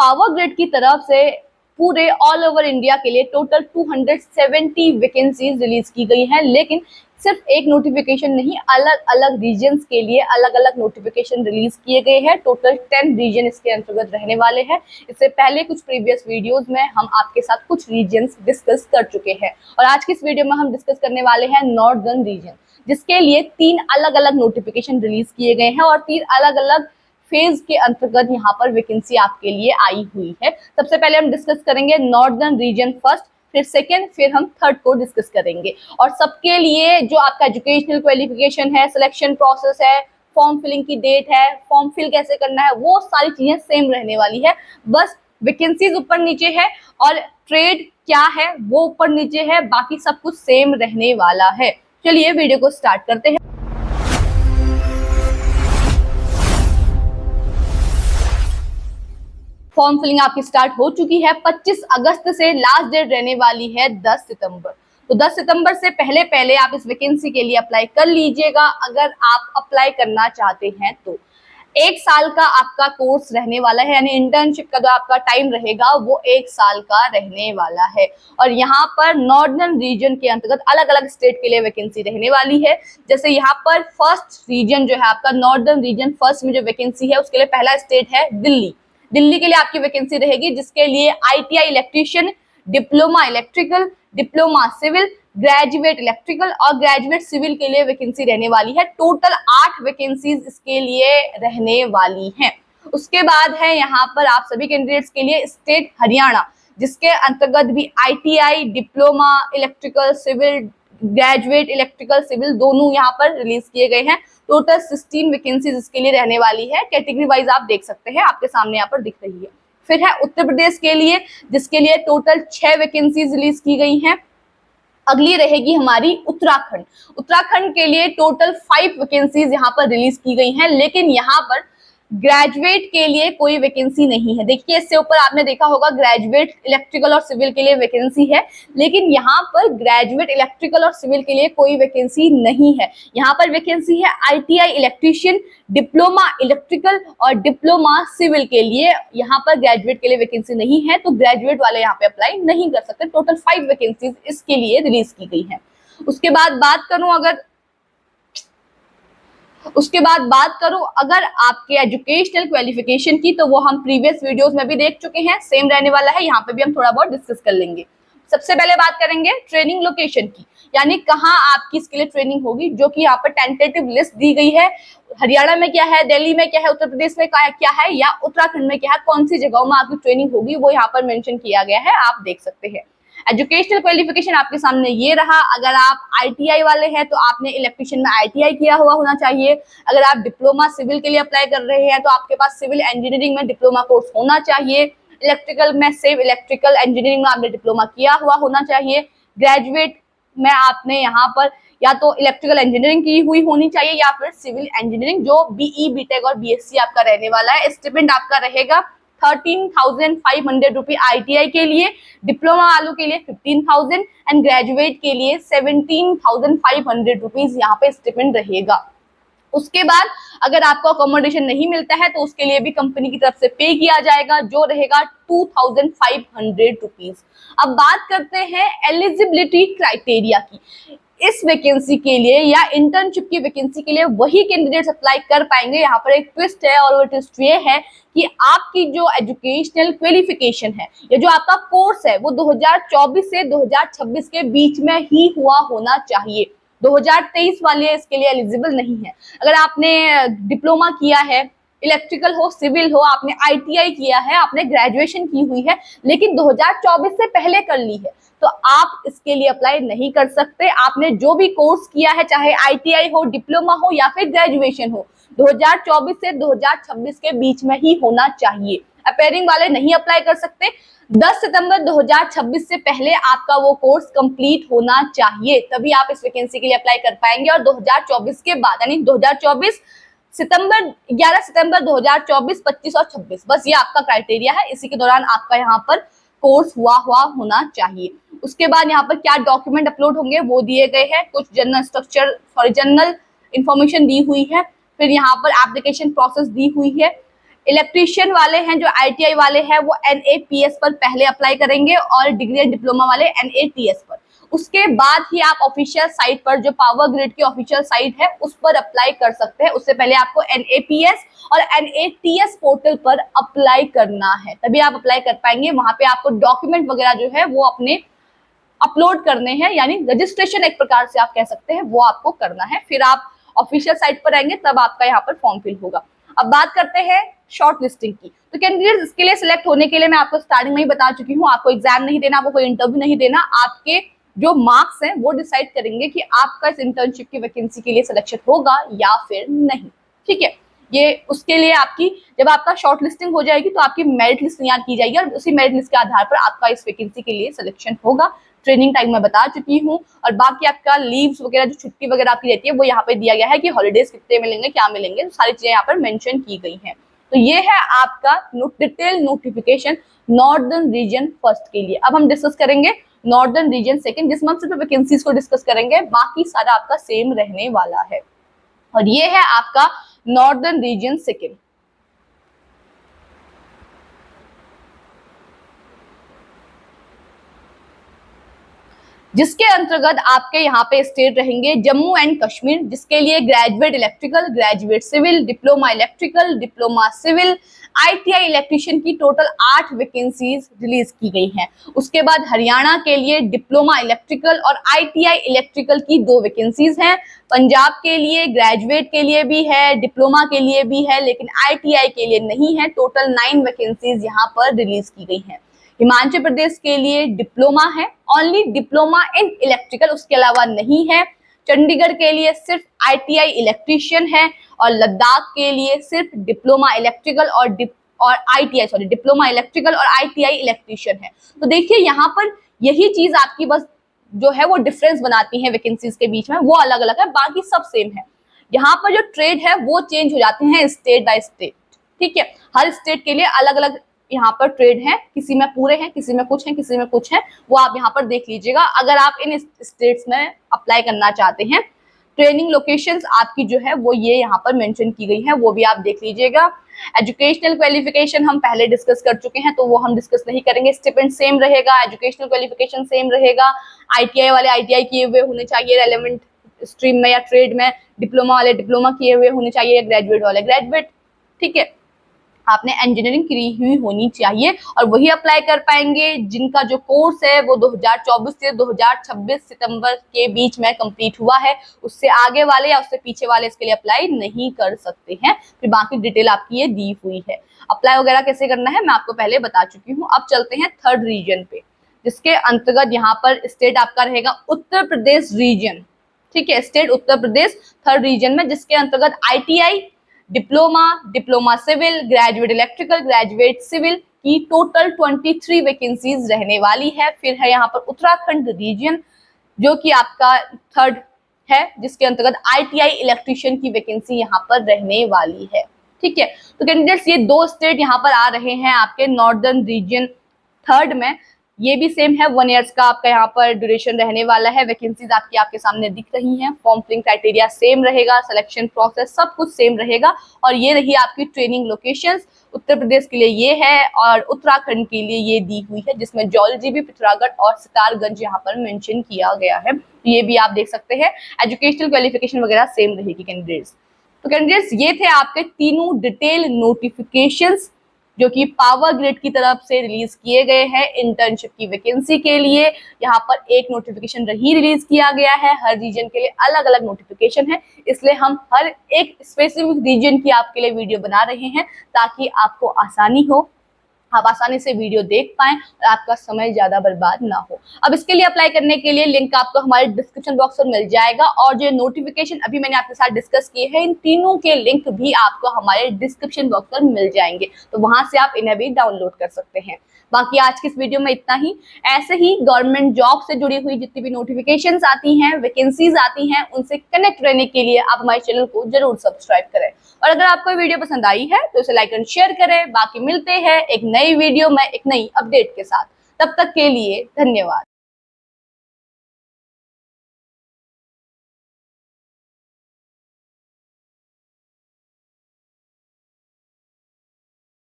Power grid की तरफ से पूरे ऑल ओवर इंडिया के लिए टोटल 270 वैकेंसीज रिलीज की गई हैं, लेकिन सिर्फ एक नोटिफिकेशन नहीं, अलग अलग रीजन्स के लिए अलग अलग नोटिफिकेशन रिलीज किए गए हैं। टोटल 10 रीजन इसके अंतर्गत रहने वाले हैं। इससे पहले कुछ प्रीवियस वीडियोस में हम आपके साथ कुछ रीजन्स डिस्कस कर चुके हैं और आज की इस वीडियो में हम डिस्कस करने वाले हैं नॉर्दर्न रीजन, जिसके लिए 3 अलग अलग नोटिफिकेशन रिलीज किए गए हैं और 3 अलग अलग फेज के अंतर्गत यहाँ पर वैकेंसी आपके लिए आई हुई है। सबसे पहले हम डिस्कस करेंगे नॉर्दर्न रीजन फर्स्ट, फिर सेकेंड, फिर हम थर्ड को डिस्कस करेंगे। और सबके लिए जो आपका एजुकेशनल क्वालिफिकेशन है, सिलेक्शन प्रोसेस है, फॉर्म फिलिंग की डेट है, फॉर्म फिल कैसे करना है, वो सारी चीजें सेम रहने वाली है। बस वैकेंसीज ऊपर नीचे है और ट्रेड क्या है वो ऊपर नीचे है, बाकी सब कुछ सेम रहने वाला है। चलिए वीडियो को स्टार्ट करते हैं। फॉर्म फिलिंग आपकी स्टार्ट हो चुकी है। 25 अगस्त से लास्ट डेट रहने वाली है 10 सितंबर। तो 10 सितंबर से पहले पहले आप इस वैकेंसी के लिए अप्लाई कर लीजिएगा अगर आप अप्लाई करना चाहते हैं तो। 1 साल का आपका कोर्स रहने वाला है, यानी इंटर्नशिप का जो आपका टाइम रहेगा वो 1 साल का रहने वाला है। और यहाँ पर नॉर्दर्न रीजन के अंतर्गत अलग अलग स्टेट के लिए वैकेंसी रहने वाली है। जैसे यहाँ पर फर्स्ट रीजन जो है आपका नॉर्दर्न रीजन फर्स्ट में जो वैकेंसी है उसके लिए पहला स्टेट है दिल्ली। दिल्ली के लिए आपकी वैकेंसी रहेगी, जिसके लिए ITI electrician, diploma electrical, diploma civil, graduate electrical और ग्रेजुएट सिविल के लिए वैकेंसी रहने वाली है। टोटल 8 वैकेंसीज इसके लिए रहने वाली हैं। उसके बाद है यहाँ पर आप सभी कैंडिडेट्स के लिए स्टेट हरियाणा, जिसके अंतर्गत भी ITI, diploma electrical civil, graduate electrical civil दोनों यहाँ पर रिलीज किए गए हैं। टोटल 16 वैकेंसीज इसके लिए रहने वाली है। कैटेगरी वाइज आप देख सकते हैं, आपके सामने यहाँ पर दिख रही है। फिर है उत्तर प्रदेश के लिए, जिसके लिए टोटल 6 वैकेंसीज रिलीज की गई हैं। अगली रहेगी हमारी उत्तराखंड। उत्तराखंड के लिए टोटल 5 वैकेंसीज यहाँ पर रिलीज की गई हैं, लेकिन यहाँ पर ग्रेजुएट के लिए कोई वैकेंसी नहीं है। देखिए इससे ऊपर आपने देखा होगा ग्रेजुएट इलेक्ट्रिकल और सिविल के लिए वैकेंसी है, लेकिन यहाँ पर ग्रेजुएट इलेक्ट्रिकल और सिविल के लिए कोई वैकेंसी नहीं है। यहाँ पर वैकेंसी है आईटीआई इलेक्ट्रीशियन, डिप्लोमा इलेक्ट्रिकल और डिप्लोमा सिविल के लिए। यहाँ पर ग्रेजुएट के लिए वैकेंसी नहीं है, तो ग्रेजुएट वाले यहाँ पे अप्लाई नहीं कर सकते। टोटल 5 वैकेंसीज इसके लिए रिलीज की गई है। उसके बाद बात करूं अगर आपके एजुकेशनल क्वालिफिकेशन की, तो वो हम प्रीवियस वीडियोस में भी देख चुके हैं, सेम रहने वाला है। यहाँ पे भी हम थोड़ा बहुत डिस्कस कर लेंगे। सबसे पहले बात करेंगे ट्रेनिंग लोकेशन की, यानी कहाँ आपकी इसके लिए ट्रेनिंग होगी, जो कि यहाँ पर टेंटेटिव लिस्ट दी गई है। हरियाणा में क्या है, दिल्ली में क्या है, उत्तर प्रदेश में क्या है या उत्तराखंड में क्या है, कौन सी जगहों में आपकी ट्रेनिंग होगी वो यहाँ पर मेंशन किया गया है, आप देख सकते हैं। एजुकेशनल क्वालिफिकेशन आपके सामने ये रहा। अगर आप आईटीआई वाले हैं तो आपने इलेक्ट्रिशियन में आईटीआई किया हुआ होना चाहिए। अगर आप डिप्लोमा सिविल के लिए अप्लाई कर रहे हैं तो आपके पास सिविल इंजीनियरिंग में डिप्लोमा कोर्स होना चाहिए। इलेक्ट्रिकल में सिव इलेक्ट्रिकल इंजीनियरिंग में आपने डिप्लोमा किया हुआ होना चाहिए। ग्रेजुएट में आपने यहाँ पर या तो इलेक्ट्रिकल इंजीनियरिंग की हुई होनी चाहिए या फिर सिविल इंजीनियरिंग, जो बीई, बीटेक और बीएससी आपका रहने वाला है। स्टिपेंड आपका रहेगा 13,500 रुपये आईटीआई के लिए, डिप्लोमा वालों के लिए 15,000 एंड ग्रेजुएट के लिए 17,500 रुपीज यहाँ पे स्टिपेंड रहेगा। उसके बाद अगर आपको अकोमोडेशन नहीं मिलता है तो उसके लिए भी कंपनी की तरफ से पे किया जाएगा, जो रहेगा 2,500 रुपीज। अब बात करते हैं एलिजिबिलिटी क्राइटेरिया की। इस वैकेंसी के लिए या इंटर्नशिप की वैकेंसी के लिए वही कैंडिडेट्स अप्लाई कर पाएंगे। यहाँ पर एक ट्विस्ट है और वो ट्विस्ट ये है कि आपकी जो एजुकेशनल क्वालिफिकेशन है या जो आपका कोर्स है वो 2024 से 2026 के बीच में ही हुआ होना चाहिए। 2023 वाले इसके लिए एलिजिबल नहीं है। अगर आपने डिप्लोमा किया है, इलेक्ट्रिकल हो, सिविल हो, आपने आईटीआई किया है, आपने ग्रेजुएशन की हुई है, लेकिन 2024 से पहले कर ली है, तो आप इसके लिए अप्लाई नहीं कर सकते। आपने जो भी कोर्स किया है, चाहे आईटीआई हो, डिप्लोमा हो या फिर ग्रेजुएशन हो, 2024 से 2026 के बीच में ही होना चाहिए। अपेयरिंग वाले नहीं अप्लाई कर सकते। 10 सितंबर 2026 से पहले आपका वो कोर्स कंप्लीट होना चाहिए, तभी आप इस वैकेंसी के लिए अप्लाई कर पाएंगे। और 2024 के बाद यानी 2024 सितंबर 11 सितंबर 2024, 25 और 26, बस ये आपका क्राइटेरिया है। इसी के दौरान आपका यहाँ पर कोर्स हुआ होना चाहिए। उसके बाद यहाँ पर क्या डॉक्यूमेंट अपलोड होंगे वो दिए गए हैं। कुछ जनरल इंफॉर्मेशन दी हुई है। फिर यहाँ पर एप्लीकेशन प्रोसेस दी हुई है। इलेक्ट्रीशियन वाले हैं जो ITI वाले हैं वो NAPS पर पहले अप्लाई करेंगे और डिग्री एंड डिप्लोमा वाले NATS पर। उसके बाद ही आप ऑफिशियल साइट पर, जो पावर ग्रिड की ऑफिशियल साइट है, उस पर अप्लाई कर सकते हैं। उससे पहले आपको NAPS और NATS पोर्टल पर अप्लाई करना है, तभी आप अप्लाई कर पाएंगे। वहां पे आपको डॉक्यूमेंट वगैरह जो है वो अपने अपलोड करने हैं, यानी रजिस्ट्रेशन एक प्रकार से आप कह सकते हैं, वो आपको करना है। फिर आप ऑफिशियल साइट पर आएंगे तब आपका यहाँ पर फॉर्म फिल होगा। अब बात करते हैं शॉर्ट लिस्टिंग की। तो कैंडिडेट इसके लिए सिलेक्ट होने के लिए मैं आपको स्टार्टिंग में ही बता चुकी हूँ, आपको एग्जाम नहीं देना, आपको कोई इंटरव्यू नहीं देना, आपके जो मार्क्स हैं वो डिसाइड करेंगे कि आपका इस इंटर्नशिप की वैकेंसी के लिए सिलेक्शन होगा या फिर नहीं। ठीक है, ये उसके लिए आपकी जब आपका शॉर्ट लिस्टिंग हो जाएगी तो आपकी मेरिट लिस्ट तैयार की जाएगी और उसी मेरिट लिस्ट के आधार पर आपका इस वैकेंसी के लिए सिलेक्शन होगा। ट्रेनिंग टाइम मैं बता चुकी हूँ, और बाकी आपका लीव्स वगैरह जो छुट्टी वगैरह आपकी रहती है वो यहाँ पे दिया गया है कि हॉलीडेज कितने मिलेंगे, क्या मिलेंगे, सारी चीजें यहाँ पर मेंशन की गई हैं। तो ये है आपका detail notification northern region first के लिए। अब हम डिस्कस करेंगे नॉर्दर्न रीजन सेकंड, जिसमें हम सिर्फ वैकेंसीज को डिस्कस करेंगे, बाकी सारा आपका सेम रहने वाला है। और ये है आपका नॉर्दर्न रीजन सेकंड। जिसके अंतर्गत आपके यहाँ पे स्टेट रहेंगे जम्मू एंड कश्मीर, जिसके लिए graduate electrical, graduate civil, diploma electrical, diploma civil, ITI electrician की टोटल 8 वैकेंसीज रिलीज की गई हैं। उसके बाद हरियाणा के लिए डिप्लोमा इलेक्ट्रिकल और ITI इलेक्ट्रिकल की 2 वैकेंसीज हैं। पंजाब के लिए ग्रेजुएट के लिए भी है, डिप्लोमा के लिए भी है, लेकिन ITI के लिए नहीं है। टोटल 9 वैकेंसीज यहाँ पर रिलीज की गई हैं। हिमाचल प्रदेश के लिए डिप्लोमा है, ओनली डिप्लोमा इन इलेक्ट्रिकल, उसके अलावा नहीं है। चंडीगढ़ के लिए सिर्फ ITI इलेक्ट्रीशियन है, और लद्दाख के लिए सिर्फ डिप्लोमा इलेक्ट्रिकल और डिप्लोमा इलेक्ट्रिकल और ITI इलेक्ट्रीशियन है। तो देखिए यहाँ पर यही चीज आपकी बस जो है वो डिफरेंस बनाती है वैकेंसीज के बीच में, वो अलग अलग है, बाकी सब सेम है। यहाँ पर जो ट्रेड है वो चेंज हो जाते हैं स्टेट बाय स्टेट। ठीक है, हर स्टेट के लिए अलग अलग यहाँ पर ट्रेड है, किसी में पूरे हैं, किसी में कुछ है, किसी में कुछ है, वो आप यहाँ पर देख लीजिएगा अगर आप इन स्टेट्स में अप्लाई करना चाहते हैं। ट्रेनिंग लोकेशंस आपकी जो है वो ये यहाँ पर मेंशन की गई है, वो भी आप देख लीजिएगा। एजुकेशनल क्वालिफिकेशन हम पहले डिस्कस कर चुके हैं, तो वो हम डिस्कस नहीं करेंगे। स्टिपेंड सेम रहेगा, एजुकेशनल क्वालिफिकेशन सेम रहेगा। ITI वाले ITI किए हुए होने चाहिए रेलेवेंट स्ट्रीम में या ट्रेड में, डिप्लोमा वाले डिप्लोमा किए हुए होने चाहिए, या ग्रेजुएट वाले ग्रेजुएट। ठीक है, आपने इंजीनियरिंग की हुई होनी चाहिए और वही अप्लाई कर पाएंगे जिनका जो कोर्स है वो 2024 से 2026 सितंबर के बीच में कंप्लीट हुआ है। उससे आगे वाले या उससे पीछे वाले इसके लिए अप्लाई नहीं कर सकते हैं। फिर बाकी डिटेल आपकी ये दी हुई है। अप्लाई वगैरह कैसे करना है मैं आपको पहले बता चुकी हूँ। अब चलते हैं थर्ड रीजन पे, जिसके अंतर्गत यहाँ पर स्टेट आपका रहेगा उत्तर प्रदेश रीजन। ठीक है, state Uttar Pradesh third region में, जिसके अंतर्गत ITI, diploma, diploma civil, graduate electrical, graduate civil की टोटल 23 वैकेंसीज रहने वाली है। फिर है यहाँ पर उत्तराखंड रीजन, जो कि आपका थर्ड है, जिसके अंतर्गत ITI इलेक्ट्रीशियन की वैकेंसी यहाँ पर रहने वाली है। ठीक है, तो कैंडिडेट्स ये 2 स्टेट यहाँ पर आ रहे हैं आपके नॉर्दर्न रीजन थर्ड में। ये भी सेम है, 1 ईयर्स का आपका यहाँ पर ड्यूरेशन रहने वाला है। वैकेंसीज आपके सामने दिख रही हैं, फॉर्म फिलिंग क्राइटेरिया सेम रहेगा, सिलेक्शन प्रोसेस सब कुछ सेम रहेगा। और ये रही आपकी ट्रेनिंग लोकेशंस। उत्तर प्रदेश के लिए ये है और उत्तराखंड के लिए ये दी हुई है, जिसमें जौलजीबी, पिथौरागढ़ और सितारगंज यहाँ पर मेंशन किया गया है। ये भी आप देख सकते हैं। एजुकेशनल क्वालिफिकेशन वगैरह सेम रहेगी कैंडिडेट्स। तो कैंडिडेट्स ये थे आपके तीनों डिटेल नोटिफिकेशंस जो कि पावर ग्रिड की तरफ से रिलीज किए गए हैं इंटर्नशिप की वैकेंसी के लिए। यहाँ पर एक नोटिफिकेशन ही रिलीज किया गया है, हर रीजन के लिए अलग अलग नोटिफिकेशन है, इसलिए हम हर एक स्पेसिफिक रीजन की आपके लिए वीडियो बना रहे हैं ताकि आपको आसानी हो, आप आसानी से वीडियो देख पाएं और आपका समय ज्यादा बर्बाद ना हो। अब इसके लिए अप्लाई करने के लिए लिंक आपको हमारे डिस्क्रिप्शन बॉक्स में मिल जाएगा, और जो नोटिफिकेशन अभी मैंने आपके साथ डिस्कस किए हैं इन तीनों के लिंक भी आपको हमारे डिस्क्रिप्शन बॉक्स पर मिल जाएंगे, तो वहां से आप इन्हें भी डाउनलोड कर सकते हैं। बाकी आज की इस वीडियो में इतना ही। ऐसे ही गवर्नमेंट जॉब से जुड़ी हुई जितनी भी नोटिफिकेशंस आती हैं, वैकेंसीज आती हैं, उनसे कनेक्ट रहने के लिए आप हमारे चैनल को जरूर सब्सक्राइब करें, और अगर आपको वीडियो पसंद आई है तो इसे लाइक एंड शेयर करें। बाकी मिलते हैं एक नई वीडियो में एक नई अपडेट के साथ, तब तक के लिए धन्यवाद।